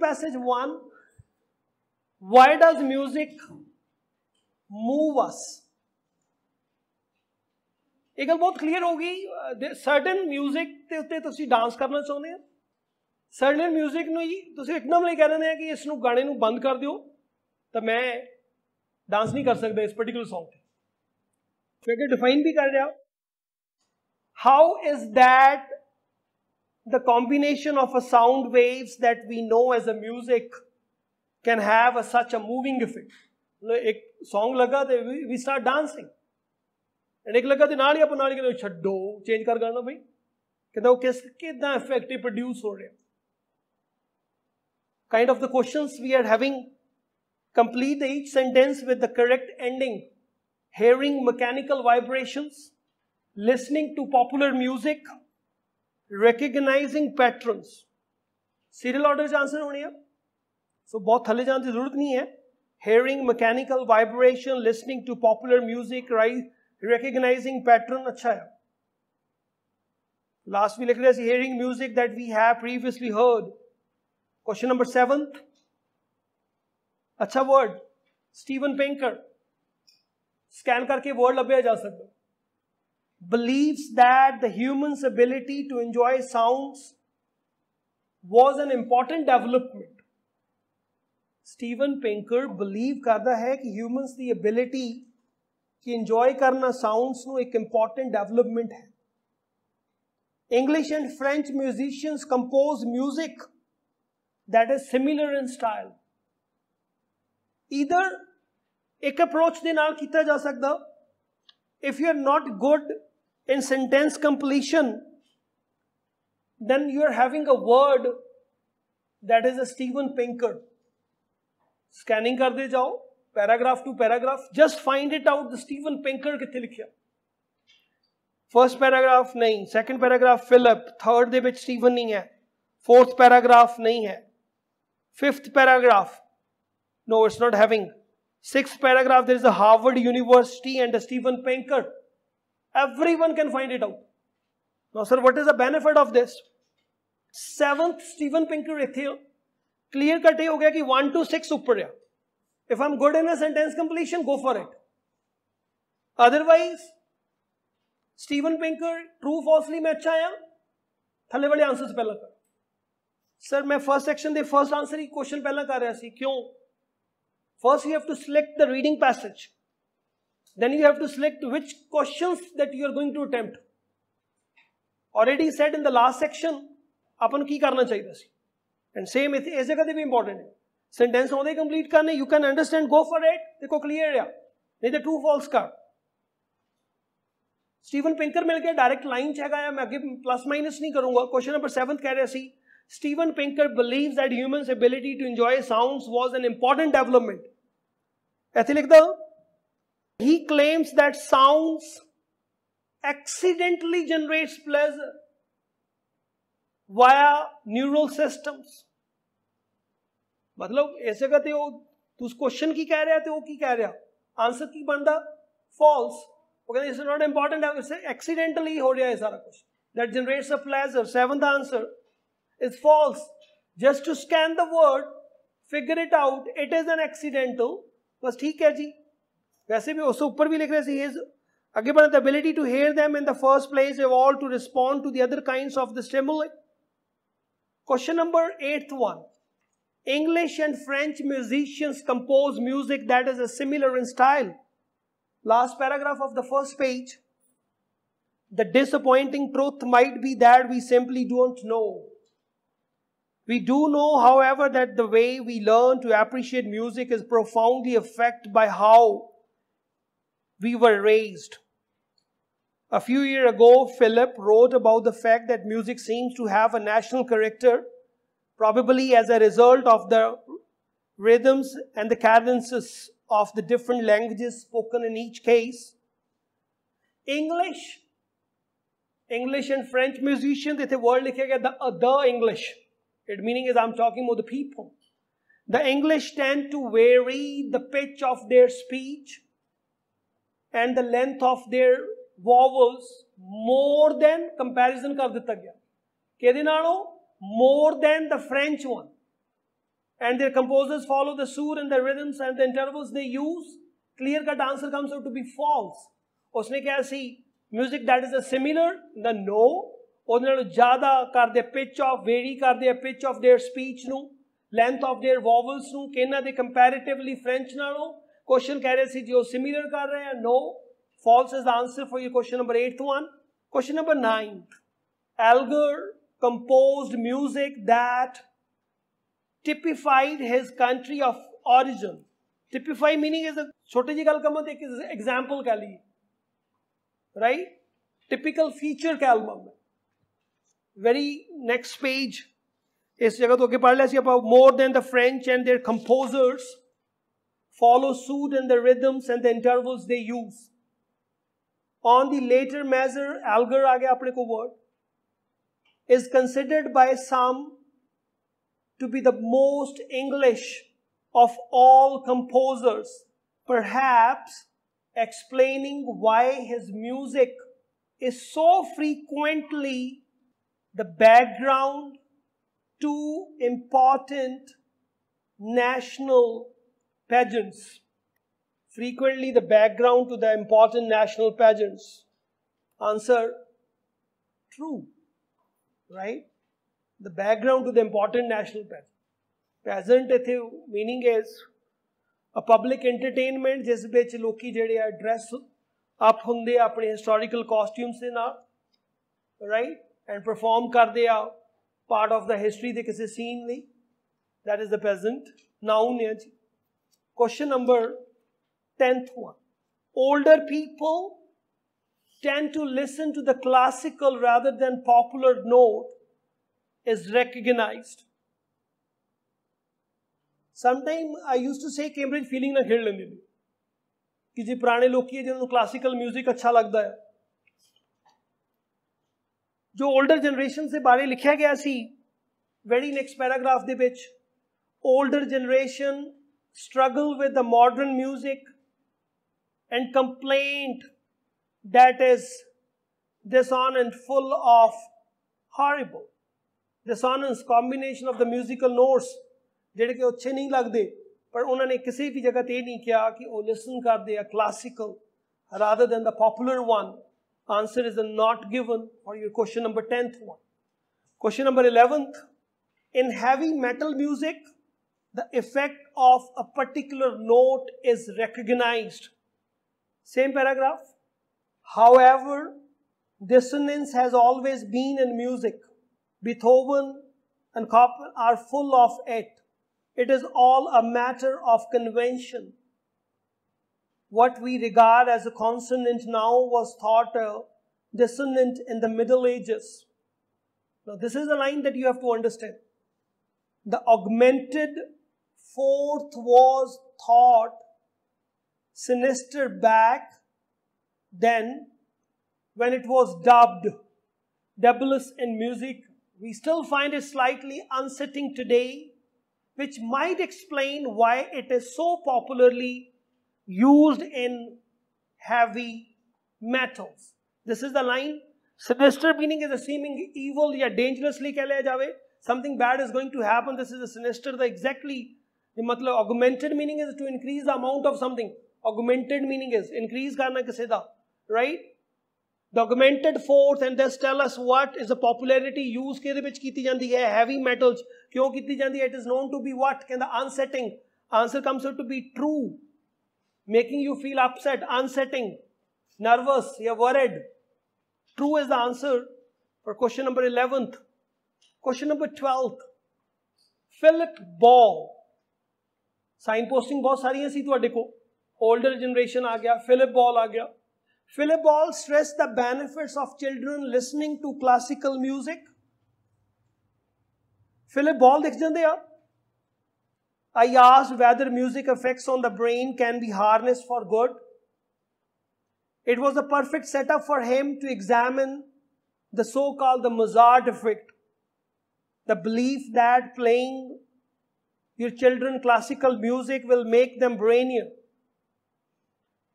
passage 1. Why does music move us? एक गल बहुत क्लियर होगी, सर्टन म्यूजिक के उत्ते तुसी डांस करना चाहते हैं, सर्टन म्यूजिक नूं ही तुसी एकदम नहीं कह रहे हैं कि इस गाने नूं बंद कर दियो तो मैं डांस नहीं कर सकता इस पर्टिकुलर सॉन्ग पे, फिर डिफाइन भी कर रहा. How is that the combination of a sound waves that we know as a music can have such a moving effect. एक सॉन्ग लगा तो वी स्टार्ट डांसिंग, एंड एक लगा तो नाल ही अपन नाल कहते छड्डो चेंज कर करना भाई, कहता वो कितना इफेक्टिव प्रोड्यूस हो रहा. Kind of the questions we are having, complete each sentence with the correct ending. Hearing mechanical vibrations, listening to popular music, recognizing patterns. Serial order से आंसर होनी है, so बहुत थले जाने की जरूरत नहीं है. Hearing mechanical vibration, listening to popular music, recognizing pattern अच्छा है. Last we लिख रहे हैं hearing music that we have previously heard. Question number 7. अच्छा वर्ड स्टीवन पेंकर, स्कैन करके वर्ड लभ्या जा सकता. believes that the human's ability to enjoy sounds was an important development. Steven Pinker believe करता है कि ह्यूमंस की एबिलिटी कि इंजॉय करना साउंड्स ਨੂੰ एक इंपॉर्टेंट डेवलपमेंट है. English and French musicians compose music that is similar in style. Either एक approach ਦੇ ਨਾਲ ਕੀਤਾ ਜਾ ਸਕਦਾ, if you are not good in sentence completion, then you are having a word that is a Steven Pinker. Scanning ਕਰਦੇ ਜਾਓ, paragraph to paragraph, just find it out, the Steven Pinker ਕਿੱਥੇ ਲਿਖਿਆ. First paragraph नहीं, second paragraph Philip, third ਦੇ ਵਿੱਚ Steven नहीं है, fourth paragraph नहीं है, fifth paragraph no, it's not having. Sixth paragraph, there is a Harvard University and a Steven Pinker. Everyone can find it out. Now, sir, what is the benefit of this? Seventh Steven Pinker clear cut ho gaya ki 1 to 6 upar hai. If I'm good in a sentence completion, go for it. Otherwise, Steven Pinker, true falsely mein acha aaya, thale wale answers pehla kar. Sir, मैं first section de first answer ही question पहला कर रहा सी, क्यों? First, you have to select the reading passage. Then you have to select which questions that you are going to attempt. Already said in the last section, अपन की करना चाहिए सी. And same इस जगह पे भी important है. Sentence होने complete करने, you can understand, go for it. देखो clear है. नहीं तो true false का. Steven Pinker मिल गया, direct line चेक आया, मैं आगे plus minus नहीं करूँगा. Question number 7 कह रहे सी. Steven Pinker believes that humans' ability to enjoy sounds was an important development. ऐसे लिखता हूं. He claims that sounds accidentally generates pleasure via neural systems. मतलब ऐसे कहते हो, तू उस क्वेश्चन की कह रहा है, तो वो की कह रहा, आंसर की बनता false. वो कहते it's not important, इससे accidentally हो रहा है सारा कुछ. That generates a pleasure. Seventh answer is false. Just to scan the word, figure it out, it is an accidental. बस ठीक है जी. वैसे भी उससे ऊपर भी लिख रहे थे, आगे बढ़े, the ability to hear them in the first place evolved to respond to the other kinds of the stimuli. Question number 8th one. English and French musicians compose music that is similar in style. Last paragraph of the first page. The disappointing truth might be that we simply don't know. We do know, however, that the way we learn to appreciate music is profoundly affected by how we were raised. A few years ago, Philip wrote about the fact that music seems to have a national character, probably as a result of the rhythms and the cadences of the different languages spoken in each case. English and French musicians, इथे word लिखेगा the English. It meaning is I'm talking about the people. The English tend to vary the pitch of their speech and the length of their vowels more than comparison कर दिता गया. किहदे नालों? More than the French one. and their composers follow the suit and the rhythms and the intervals they use, clear-cut answer comes out to be false. उसने क्या सी music that is a similar, the no, ਉਹਦੇ ਨਾਲ ਜ਼ਿਆਦਾ ਕਰਦੇ pitch of, vary ਕਰਦੇ pitch of their speech ਨੂੰ, length of their vowels ਨੂੰ, ਕਿ ਇਹਨਾਂ ਦੇ comparatively French ਨਾਲੋਂ, question ਕਹਿ ਰਹੇ ਸੀ ਜੀ ਉਹ similar ਕਰ ਰਹੇ हैं, no, false is the answer for your question number 8th one. Question number 9, Alger composed music that typified his country of origin. Typify meaning is a छोटी जी गल कम एक example कह ली, right? Typical feature कह लूँ मैं. Very next page. इस जगह तो आगे पढ़ लिया सी about more than the French and their composers follow suit and the rhythms and the intervals they use. On the later measure, Alger आ गया अपने को word, is considered by some to be the most English of all composers, perhaps explaining why his music is so frequently the background to important national pageants. Frequently the background to the important national pageants. Answer, true, right? The background to the important national pageant. Pageant meaning is a public entertainment जिस ਵਿੱਚ ਲੋਕੀ ਜਿਹੜੇ ਆ dress up ਹੁੰਦੇ ਆ ਆਪਣੇ historical costumes ਦੇ ਨਾਲ, right? And perform ਕਰਦੇ ਆ part of the history ਦੇ ਕਿਸੇ scene ਲਈ. That is the peasant. Noun है जी. Question number 10th one. Older people tend to listen to the classical rather than popular note is recognized. Sometimes I used to say Cambridge feeling na khel lendi thi कि जी पुराने लोग की जिन्होंने classical music अच्छा लगता है. जो older generation से बारे लिखा गया सी very next paragraph they which, older generation struggle with the modern music and complaint that is dissonant, full of horrible dissonance, combination of the musical notes ਜਿਹੜੇ ਕਿ ਅੱਛੇ ਨਹੀਂ ਲੱਗਦੇ, ਪਰ ਉਹਨਾਂ ਨੇ ਕਿਸੇ ਵੀ ਜਗ੍ਹਾ ਤੇ ਇਹ ਨਹੀਂ ਕਿਹਾ ਕਿ ਉਹ ਲਿਸਨ ਕਰਦੇ ਆ classical rather than the popular one. Answer is not given for your question number 10th one. Question number 11th. In heavy metal music, the effect of a particular note is recognized. Same paragraph. However, dissonance has always been in music. Beethoven and Chopin are full of it. It is all a matter of convention. What we regard as a consonant now was thought a dissonant in the Middle Ages. Now this is a line that you have to understand. The augmented fourth was thought sinister back then when it was dubbed doubleless in music. We still find it slightly unsettling today, which might explain why it is so popularly used in heavy metals. This is the line. Sinister meaning is a seeming evil, या dangerously कह लिया जावे. Something bad is going to happen. This is a sinister. The exactly मतलब augmented meaning is to increase the amount of something. Augmented meaning is increase करना किसे दा, right? The augmented fourth, and just tell us what is the popularity use के विच कीती जाती है heavy metals क्यों कीती जाती है? It is known to be what? कहता unsetting. Answer comes out to be true, making you feel upset, unsetting, nervous, you're worried. True is the answer for question number 11th. Question number 12th. Philip Ball. Signposting बहुत सारी हैं सी तुहाडे को. Older generation आ गया, Philip Ball आ गया. Philip Ball stressed the benefits of children listening to classical music. Philip Ball देख जाते हैं. I asked whether music effects on the brain can be harnessed for good. It was a perfect setup for him to examine the so-called the Mozart effect. The belief that playing your children classical music will make them brainier.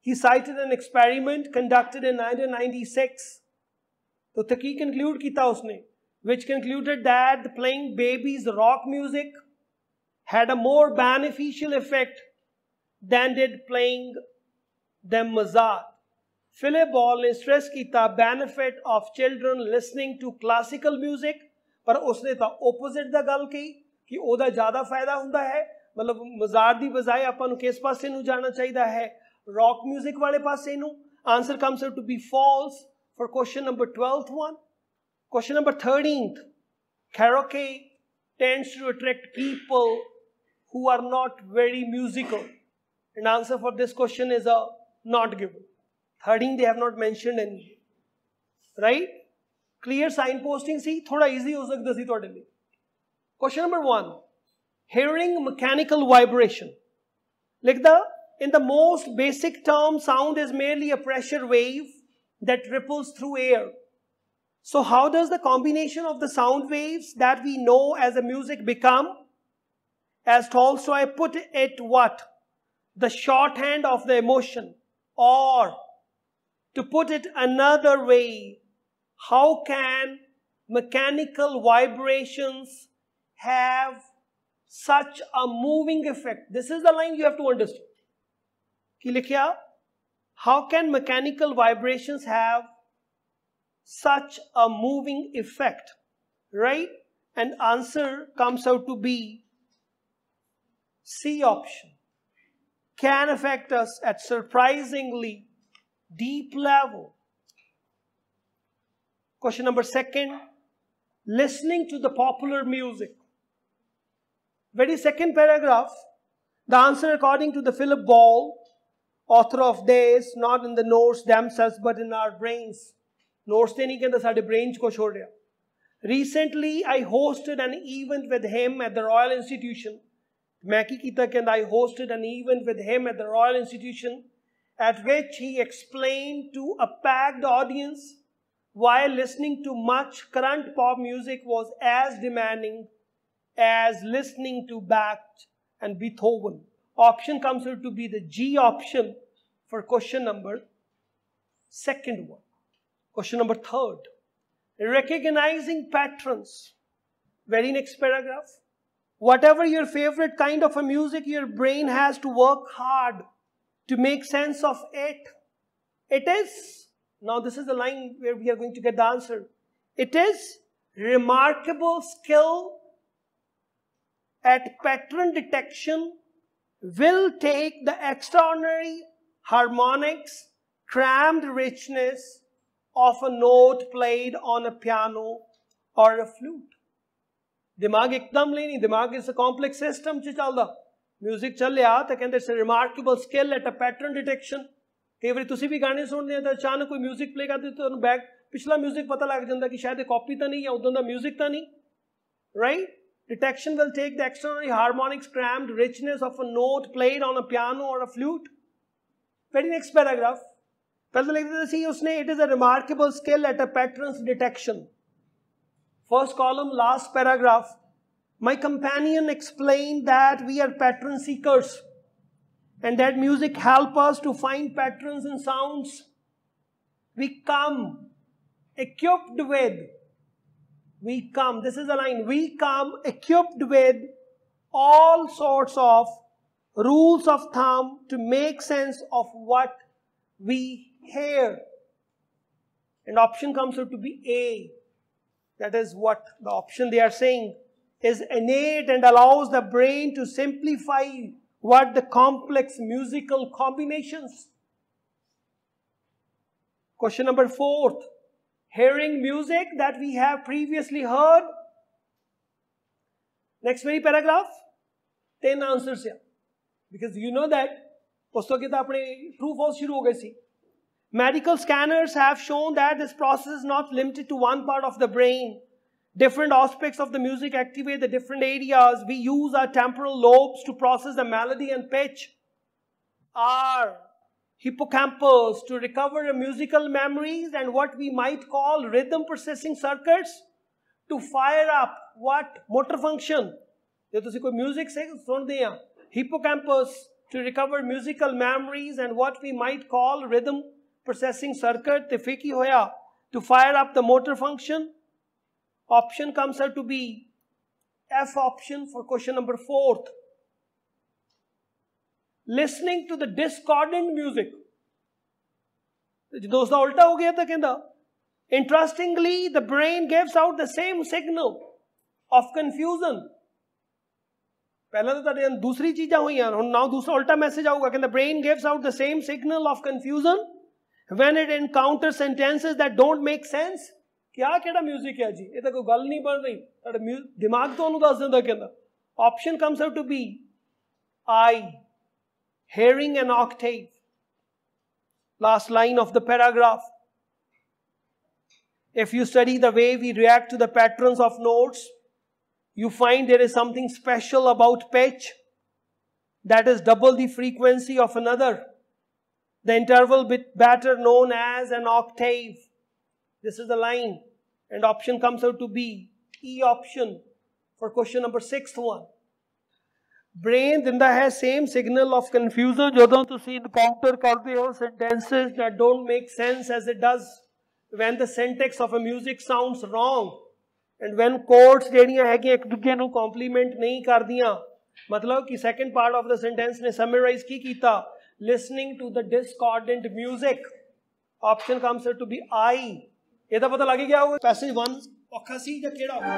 He cited an experiment conducted in 1996. तो तहकीक conclude किया उसने, which concluded that playing babies rock music had a more beneficial effect than did playing them mazar. Philip Ball ने stress किया benefit of children listening to classical music, पर उसने तो opposite दा गल की कि ओदा ज़्यादा फायदा हुंदा है, मतलब मज़ार दी बजाय अपन किस पासे नू जाना चाहिए है, rock music वाले पासे नू. Answer comes out to be false for question number 12th one. Question number 13th. Karaoke tends to attract people who are not very musical. And answer for this question is a not given. 13 they have not mentioned any. Right? Clear signposting see, thoda easy ho sakda si tode liye. Question number 1. Hearing mechanical vibration. In the most basic term, sound is merely a pressure wave that ripples through air. So how does the combination of the sound waves that we know as a music become? As Tolstoy put it, what? The shorthand of the emotion. Or, to put it another way, how can mechanical vibrations have such a moving effect? This is the line you have to understand. Ki likhiya? How can mechanical vibrations have such a moving effect? Right? And answer comes out to be C option. Can affect us at surprisingly deep level. Question number 2. Listening to the popular music. Very second paragraph. The answer according to the Philip Ball, author of this, not in the notes themselves but in our brains. Notes te nahi kehta sade brains ko chhod raha. Recently I hosted an event with him at the Royal Institution. मैं की कीता कहंदा I hosted an event with him at the Royal Institution at which he explained to a packed audience why listening to much current pop music was as demanding as listening to Bach and Beethoven. Option comes out to be the G option for question number 2nd one. Question number 3rd. Recognizing patterns. Very next paragraph. Whatever your favorite kind of a music, your brain has to work hard to make sense of it. It is, now this is the line where we are going to get the answer. It is remarkable skill at pattern detection will take the extraordinary harmonics, crammed richness of a note played on a piano or a flute. दिमाग एकदम नहीं, दिमाग is a complex system च चलदा. Music चल लिया तो कहते it's a remarkable skill at a pattern detection. कई बार तुसी भी गाने सुनते हैं तो अचानक कोई म्यूजिक प्ले करते तो बैक पिछला म्यूजिक पता लग जाता कि शायद कॉपी तो नहीं या उधर दा म्यूजिक तो नहीं. Right? Detection will take the extraordinary harmonics, crammed richness of a note played on a piano or a flute. Very next paragraph. पहले लिख देते सी उसने it is a remarkable skill at a pattern detection. First column, last paragraph. My companion explained that we are pattern seekers and that music helps us to find patterns in sounds. We come equipped with, this is the line, we come equipped with all sorts of rules of thumb to make sense of what we hear. And option comes out to be A. That is what the option they are saying is innate and allows the brain to simplify what the complex musical combinations. Question number 4. Hearing music that we have previously heard. Next very paragraph. 10 answers here. Because you know that उसको कहता अपने true false शुरू हो गई सी. Medical scanners have shown that this process is not limited to one part of the brain. Different aspects of the music activate the different areas. We use our temporal lobes to process the melody and pitch. Our hippocampus to recover musical memories and what we might call rhythm processing circuits to fire up what? Motor function. जो तुसी कोई music से सुन दिया. Hippocampus to recover musical memories and what we might call rhythm processing circuit, te fiki hoya, to fire up the motor function. Option comes out to be F option for question number 4. Listening to the discordant music. ਜਦੋਂ ਉਸਦਾ ਉਲਟਾ ਹੋ ਗਿਆ ਤਾਂ ਕਹਿੰਦਾ interestingly the brain gives out the same signal of confusion. ਪਹਿਲਾਂ ਤਾਂ ਤੁਹਾਡੇ ਦੂਸਰੀ ਚੀਜ਼ਾਂ ਹੋਈਆਂ, ਹੁਣ now ਦੂਸਰਾ ਉਲਟਾ ਮੈਸੇਜ ਆਊਗਾ, ਕਹਿੰਦਾ brain gives out the same signal of confusion when it encounters sentences that don't make sense. ਕਿਆ ਕਿਹੜਾ ਮਿਊਜ਼ਿਕ ਹੈ ਜੀ, ਇਹ ਤਾਂ ਕੋਈ ਗੱਲ ਨਹੀਂ ਬਣ ਰਹੀ, ਤੁਹਾਡਾ ਦਿਮਾਗ ਤੁਹਾਨੂੰ ਦੱਸ ਦਿੰਦਾ. ਕਹਿੰਦਾ option comes out to be I, hearing an octave. Last line of the paragraph. If you study the way we react to the patterns of notes, you find there is something special about pitch that is double the frequency of another. The interval bit better known as an octave. This is the line. And option comes out to be E option for question number 6th one. Brain ਦਿੰਦਾ ਹੈ same signal of confusion ਜਦੋਂ ਤੁਸੀਂ encounter ਕਰਦੇ ਹੋ sentences that don't make sense, as it does when the syntax of a music sounds wrong and when chords ਜਿਹੜੀਆਂ ਹੈਗੀਆਂ ਇੱਕ ਦੂਜੇ ਨੂੰ complement ਨਹੀਂ ਕਰਦੀਆਂ. ਮਤਲਬ ਕਿ second part of the sentence ਨੇ summarize ਕੀ ਕੀਤਾ, listening to the discordant music. Option comes out to be I. ਇਹਦਾ ਪਤਾ ਲੱਗ ਗਿਆ ਹੋਊਗਾ ਪੈਸੇਜ 1 ਔਖਾ ਸੀ ਜਾਂ ਕਿਹੜਾ ਔਖਾ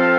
ਸੀ.